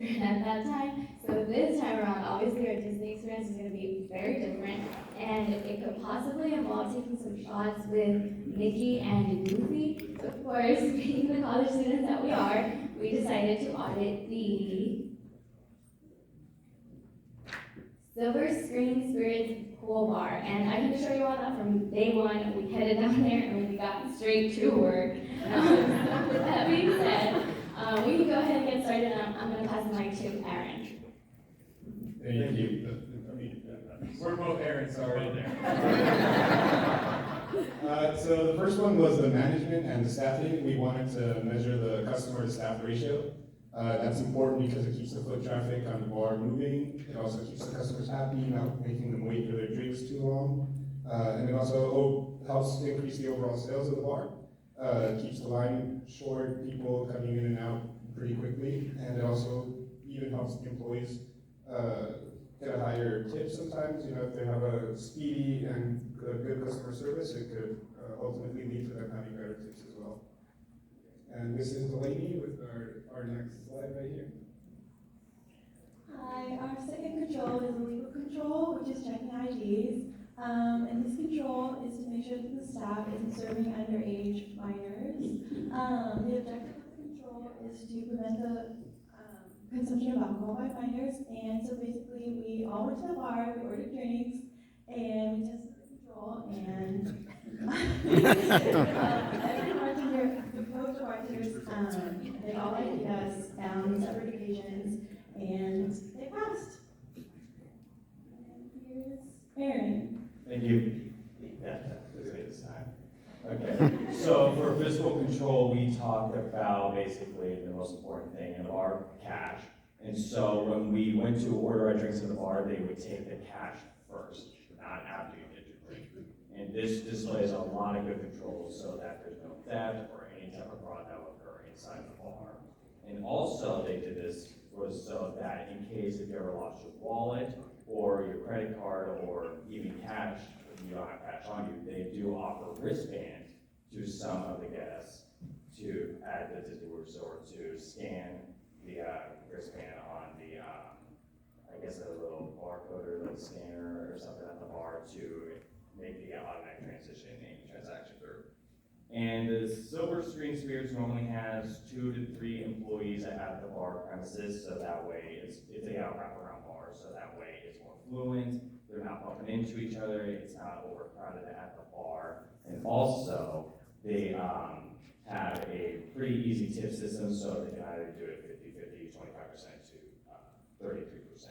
at that time. So this time around, obviously our Disney experience is going to be very different, and it could possibly involve taking some shots with Mickey and Goofy. So of course, being the college students that we are, we decided to audit the Silver Screen Spirits Pool Bar, and I can assure you all that from day one, we headed down there and we got straight to work. So with that being said, we can go ahead and get started. I'm going to pass the mic to Aaron. Thank you. We're both Aaron, sorry. So the first one was the management and the staffing. We wanted to measure the customer to staff ratio. That's important because it keeps the foot traffic on the bar moving. It also keeps the customers happy, not making them wait for their drinks too long. And it also helps increase the overall sales of the bar. It keeps the line short, people coming in and out pretty quickly, and it also even helps the employees get a higher tip sometimes. You know, if they have a speedy and good customer service, it could ultimately lead to them having better tips as well. And this is Delaney with our next slide right here. Hi, our second control is a legal control, which is checking IDs. And this control is to make sure that the staff isn't serving underage minors. The objective of the control is to prevent the consumption of alcohol by minors. And so basically, we all went to the bar, we ordered drinks, and we tested the control, and every bartender, both the bartenders, they all ID'd us on separate occasions, and they passed. And here's Aaron. Thank you. Yeah, let's get this time. Okay, so for fiscal control, we talked about basically the most important thing in the bar, cash. And so when we went to order our drinks in the bar, they would take the cash first, not after you get your drink. And this displays a lot of good controls so that there's no theft or any type of fraud that will occur inside the bar. And also they did this was so that in case if you ever lost your wallet or your credit card or even cash, if you don't have cash on you, they do offer wristbands to some of the guests to at the Disney Resort to scan the wristband on the, I guess a little barcode or like scanner or something at the bar to make the automatic transition and transaction through. And the Silver Screen Spirits normally has 2 to 3 employees at the bar premises, so that way it's a wraparound bar, so that way it's more fluent, they're not bumping into each other, it's not overcrowded at the bar. And also, they have a pretty easy tip system, so they can either do it 50-50, 25% to 33%.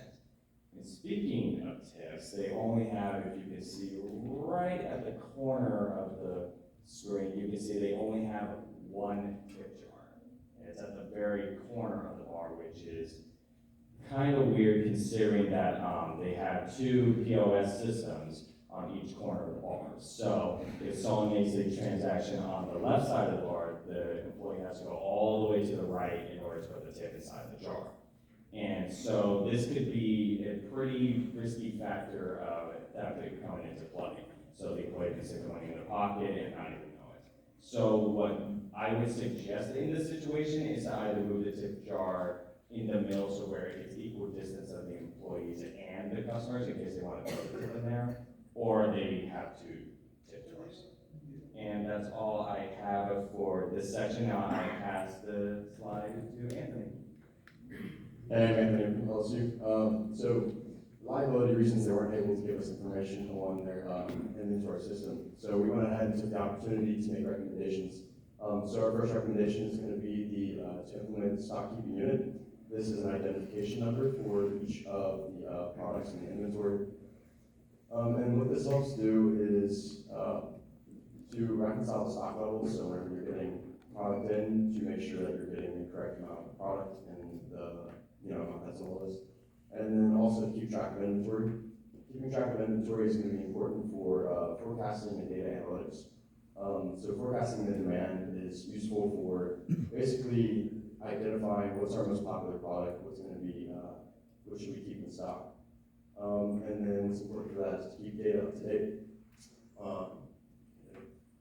And speaking of tips, they only have, if you can see right at the corner of the screen, you can see they only have 1 tip jar. And it's at the very corner of the bar, which is kind of weird considering that they have 2 POS systems on each corner of the bar. So if someone makes a transaction on the left side of the bar, the employee has to go all the way to the right in order to put the tip inside the jar. And so this could be a pretty risky factor of that coming into play. So the employee can stick the money in their pocket and not even know it. So what I would suggest in this situation is to either move the tip jar in the middle so where it's equal distance of the employees and the customers in case they want to put the tip in there, or they have 2 tip jars. And that's all I have for this section. Now I pass the slide to Anthony. Hey, I'm Anthony from LSU. So, liability reasons they weren't able to give us information on their inventory system. So we went ahead and took the opportunity to make recommendations. So our first recommendation is going to be to implement the stock keeping unit. This is an identification number for each of the products in the inventory. And what this helps do is to reconcile the stock levels. So whenever you're getting product in, to make sure that you're getting the correct amount of product and the amount that's on the list. And then also keep track of inventory. Keeping track of inventory is going to be important for forecasting and data analytics. So forecasting the demand is useful for basically identifying what's our most popular product, what's going to be, what should we keep in stock. And then what's important for that is to keep data up to date.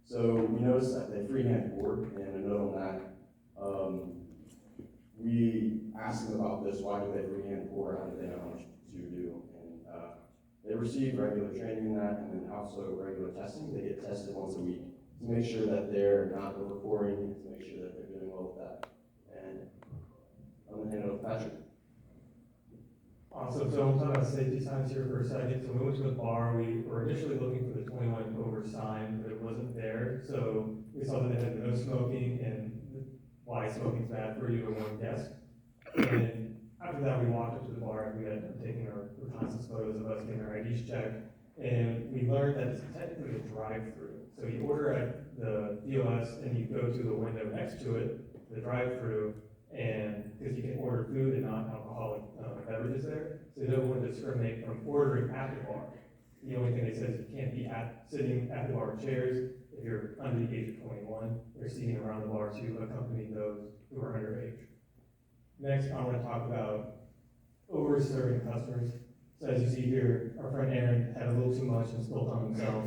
So we noticed that they freehand board, and a note on that, we asked them about this, why do they freehand pour, how do they know how much to do? And they receive regular training in that, and then also regular testing. They get tested once a week to make sure that they're not over pouring, and to make sure that they're doing well with that. And I'm gonna hand it over to Patrick. Awesome, so we'll talk about safety signs here for a second. So we went to the bar, we were initially looking for the 21 and over sign, but it wasn't there. So we saw that they had no smoking and why smoking's bad for you at one desk. And after that, we walked up to the bar and we had taken our reconnaissance photos of us getting our IDs checked. And we learned that it's technically a drive-through. So you order at the POS and you go to the window next to it, the drive-through, and because you can order food and non-alcoholic beverages there, so they don't want to discriminate from ordering at the bar. The only thing they said is you can't be sitting at the bar with chairs if you're under the age of 21, or seating around the bar to accompany those who are underage. Next, I want to talk about over-serving customers. So as you see here, our friend Aaron had a little too much and spilled on himself.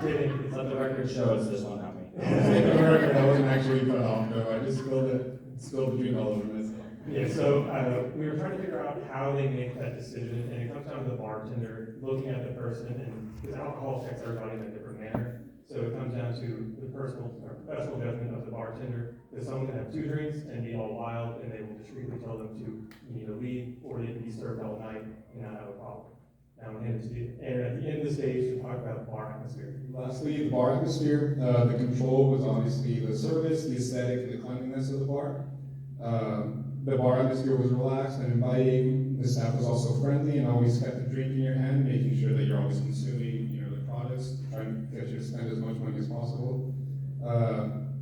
Kidding. Let the record show it's this one, not me. For the record, I wasn't actually cut off, though. I just spilled the drink all over myself. Yeah, so we were trying to figure out how they make that decision, and it comes down to the bartender looking at the person, and because alcohol affects everybody in a different manner. So it comes down to the personal or professional judgment of the bartender. Because someone can have 2 drinks and be all wild, and they will discreetly tell them to you need to leave, or they can be served all night and not have a problem. Now I'm going to hand it to you, Aaron, at the end of the stage to talk about bar atmosphere. Lastly, the bar atmosphere. The control was obviously the service, the aesthetic, and the cleanliness of the bar. The bar atmosphere was relaxed and inviting. The staff was also friendly and always kept a drink in your hand, making sure that you're always consuming, the products, trying to get you to spend as much money as possible.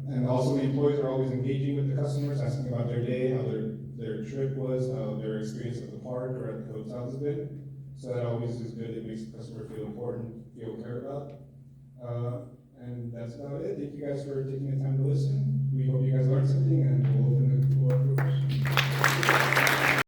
And also the employees are always engaging with the customers, asking about their day, how their trip was, how their experience at the park or at the hotel has been. So that always is good. It makes the customer feel important, feel cared about. And that's about it. Thank you guys for taking the time to listen. We hope you